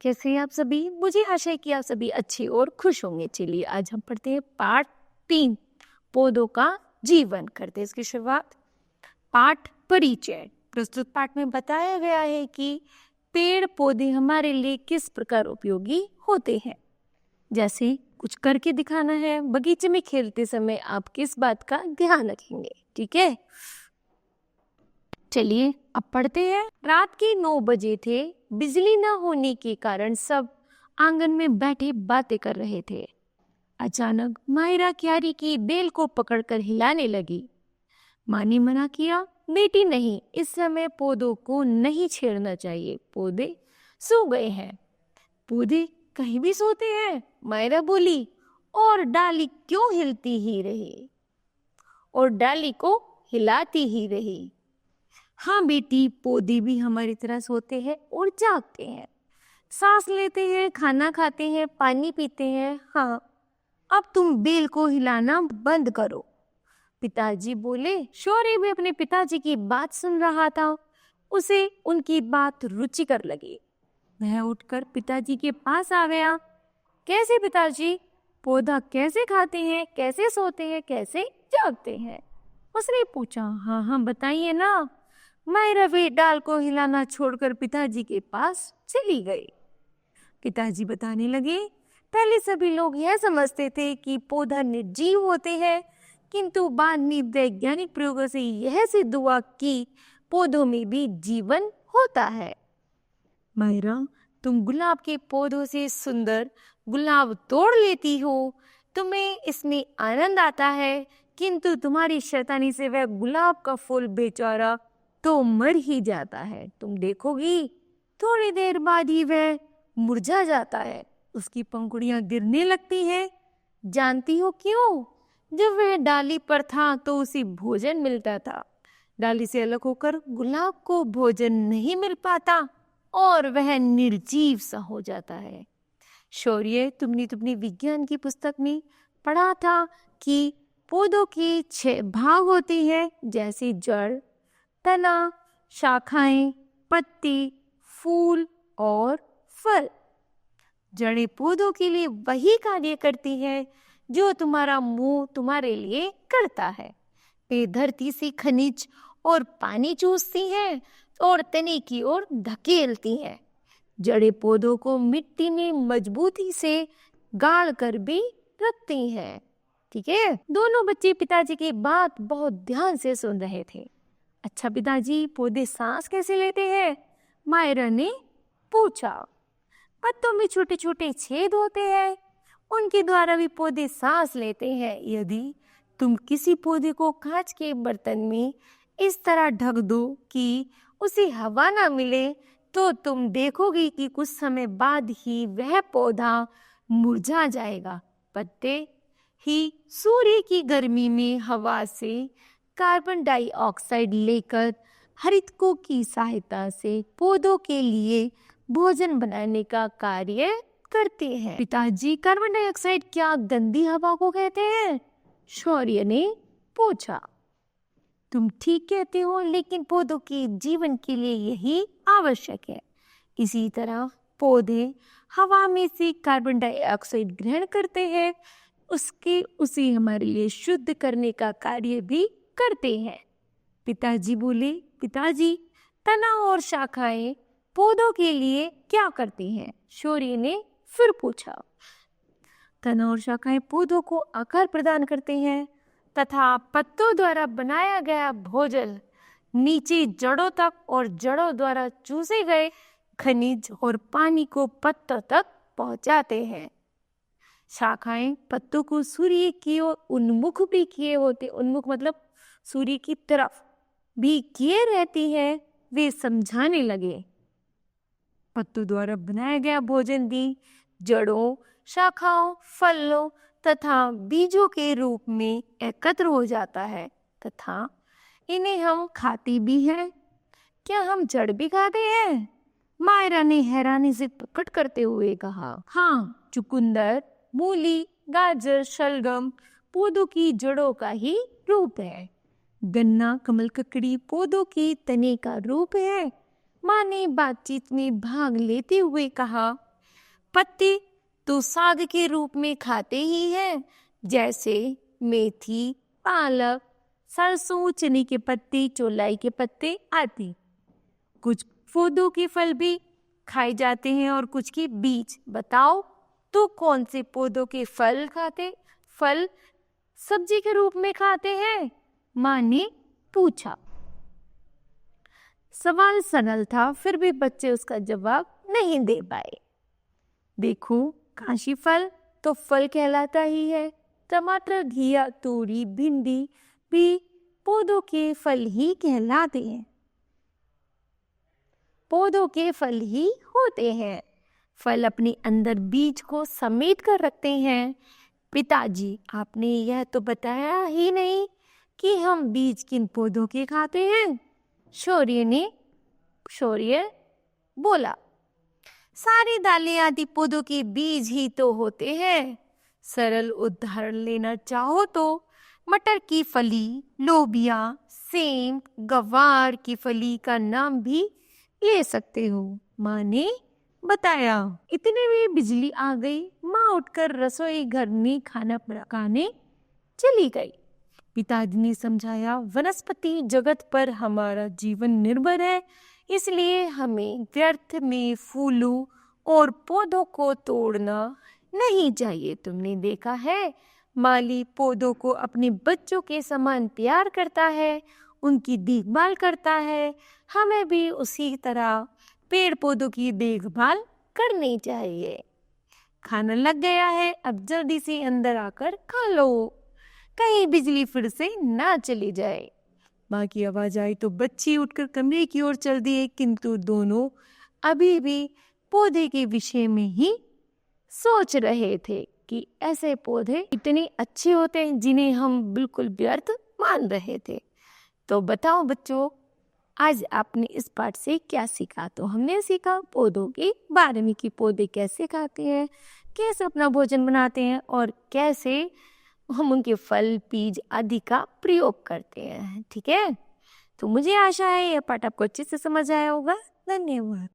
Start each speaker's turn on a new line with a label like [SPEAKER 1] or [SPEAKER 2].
[SPEAKER 1] कैसे हैं आप सभी? मुझे आशा है कि आप सभी अच्छे और खुश होंगे। चलिए आज हम पढ़ते हैं पाठ 3, पौधों का जीवन। करते हैं इसकी शुरुआत। पाठ परिचय। प्रस्तुत पाठ में बताया गया है कि पेड़ पौधे हमारे लिए किस प्रकार उपयोगी होते हैं। जैसे कुछ करके दिखाना है। बगीचे में खेलते समय आप किस बात का ध्यान रखेंगे? ठीक है, चलिए अब पढ़ते हैं। रात के 9 बजे थे। बिजली न होने के कारण सब आंगन में बैठे बातें कर रहे थे। अचानक मायरा क्यारी की बेल को पकड़कर हिलाने लगी। माँ ने मना किया, बेटी नहीं, इस समय पौधों को नहीं छेड़ना चाहिए, पौधे सो गए हैं। पौधे कहीं भी सोते हैं, मायरा बोली, और डाली क्यों हिलती ही रही, और डाली को हिलाती ही रही। हाँ बेटी, पौधे भी हमारी तरह सोते हैं और जागते हैं, सांस लेते हैं, खाना खाते हैं, पानी पीते हैं। हाँ, अब तुम बेल को हिलाना बंद करो। पिताजी बोले। शौर्य भी अपने पिताजी की बात सुन रहा था। उसे उनकी बात रुचिकर लगी। वह उठकर पिताजी के पास आ गया। कैसे पिताजी, पौधा कैसे खाते हैं, कैसे सोते हैं, कैसे जागते हैं? उसने पूछा। हाँ हाँ बताइए ना। मायरा भी डाल को हिलाना छोड़कर पिताजी के पास चली गई। पिताजी बताने लगे, पहले सभी लोग यह समझते थे कि पौधा निर्जीव होते हैं, किंतु बाद में वैज्ञानिक प्रयोगों से यह सिद्ध हुआ कि पौधों में भी जीवन होता है। मायरा, तुम गुलाब के पौधों से सुंदर गुलाब तोड़ लेती हो, तुम्हें इसमें आनंद आता है, किंतु तुम्हारी शैतानी से वह गुलाब का फूल बेचारा तो मर ही जाता है। तुम देखोगी थोड़ी देर बाद ही वह मुरझा जाता है, उसकी पंखुड़ियां गिरने लगती हैं। जानती हो क्यों? जब वह डाली पर था तो उसे भोजन मिलता था। डाली से अलग होकर गुलाब को भोजन नहीं मिल पाता और वह निर्जीव सा हो जाता है। शौर्य, तुमने अपनी विज्ञान की पुस्तक में पढ़ा था कि पौधों के 6 भाग होते हैं, जैसे जड़, तना, शाखाएं, पत्ती, फूल और फल। जड़ें पौधों के लिए वही कार्य करती है जो तुम्हारा मुंह तुम्हारे लिए करता है। वे धरती से खनिज और पानी चूसती हैं और तने की ओर धकेलती हैं। जड़ें पौधों को मिट्टी में मजबूती से गाड़ कर भी रखती हैं। ठीक है, दोनों बच्चे पिताजी की बात बहुत ध्यान से सुन रहे थे। अच्छा पिताजी, पौधे सांस कैसे लेते हैं? मायरा ने पूछा। पत्तों में छोटे छोटे छेद होते हैं, उनके द्वारा भी पौधे सांस लेते हैं। यदि तुम किसी पौधे को कांच के बर्तन में इस तरह ढक दो कि उसे हवा ना मिले, तो तुम देखोगी कि कुछ समय बाद ही वह पौधा मुरझा जाएगा। पत्ते ही सूर्य की गर्मी में हवा से कार्बन डाइऑक्साइड लेकर हरितकों की सहायता से पौधों के लिए भोजन बनाने का कार्य करते हैं। पिताजी, कार्बन डाइऑक्साइड क्या गंदी हवा को कहते हैं? शौर्य ने पूछा। तुम ठीक कहते हो, लेकिन पौधों के जीवन के लिए यही आवश्यक है। इसी तरह पौधे हवा में से कार्बन डाइऑक्साइड ग्रहण करते हैं, उसे हमारे लिए शुद्ध करने का कार्य भी करते हैं। पिताजी बोले। पिताजी, तना और शाखाएं पौधों के लिए क्या करती हैं? शौर्य ने फिर पूछा। तना और शाखाएं पौधों को आकार प्रदान करते हैं तथा पत्तों द्वारा बनाया गया भोजन नीचे जड़ों तक और जड़ों द्वारा चूसे गए खनिज और पानी को पत्तों तक पहुंचाते हैं। शाखाएं पत्तों को सूर्य की ओर उन्मुख भी किए होते, उन्मुख मतलब सूर्य की तरफ भी किए रहती है। वे समझाने लगे। पत्तों द्वारा बनाया गया भोजन भी जड़ों, शाखाओं, फलों तथा बीजों के रूप में एकत्र हो जाता है तथा इन्हें हम खाते भी हैं। क्या हम जड़ भी खाते हैं? मायरा ने हैरानी से प्रकट करते हुए कहा। हाँ, चुकंदर, मूली, गाजर, शलगम पौधों की जड़ों का ही रूप है। गन्ना, कमल, ककड़ी पौधों के तने का रूप है। माँ ने बातचीत में भाग लेते हुए कहा। पत्ते तो साग के रूप में खाते ही हैं, जैसे मेथी, पालक, सरसों, चने के पत्ते, चौलाई के पत्ते आदि। कुछ पौधों के फल भी खाए जाते हैं और कुछ के बीज। बताओ तो कौन से पौधों के फल सब्जी के रूप में खाते हैं? माँ ने पूछा। सवाल सरल था, फिर भी बच्चे उसका जवाब नहीं दे पाए। देखो, काशी फल तो फल कहलाता ही है। टमाटर, घिया, तोरी, भिंडी भी पौधों के फल ही कहलाते हैं, पौधों के फल ही होते हैं। फल अपने अंदर बीज को समेट कर रखते हैं। पिताजी, आपने यह तो बताया ही नहीं कि हम बीज किन पौधों के खाते हैं। शौर्य बोला। सारी दालें आदि पौधों के बीज ही तो होते हैं। सरल उदाहरण लेना चाहो तो मटर की फली, लोबिया, सेम, गवार की फली का नाम भी ले सकते हो, माँ ने बताया। इतने में बिजली आ गई। माँ उठकर रसोई घर में खाना पकाने चली गई। पिताजी ने समझाया, वनस्पति जगत पर हमारा जीवन निर्भर है, इसलिए हमें व्यर्थ में फूलों और पौधों को तोड़ना नहीं चाहिए। तुमने देखा है, माली पौधों को अपने बच्चों के समान प्यार करता है, उनकी देखभाल करता है। हमें भी उसी तरह पेड़ पौधों की देखभाल करनी चाहिए। खाना लग गया है, अब जल्दी से अंदर आकर खा लो, कहीं बिजली फिर से ना चली जाए। माँ की आवाज आई तो बच्चे उठकर कमरे की ओर चल दिए, किंतु दोनों अभी भी पौधे के विषय में ही सोच रहे थे कि ऐसे पौधे इतने अच्छे होते हैं जिन्हें हम बिल्कुल व्यर्थ मान रहे थे। तो बताओ बच्चों, आज आपने इस पाठ से क्या सीखा? तो हमने सीखा पौधों के बारे में कि पौधे कैसे खाते हैं, कैसे अपना भोजन बनाते हैं और कैसे हम उनके फल, बीज आदि का प्रयोग करते हैं। ठीक है, तो मुझे आशा है यह पाठ आपको अच्छे से समझ आया होगा। धन्यवाद।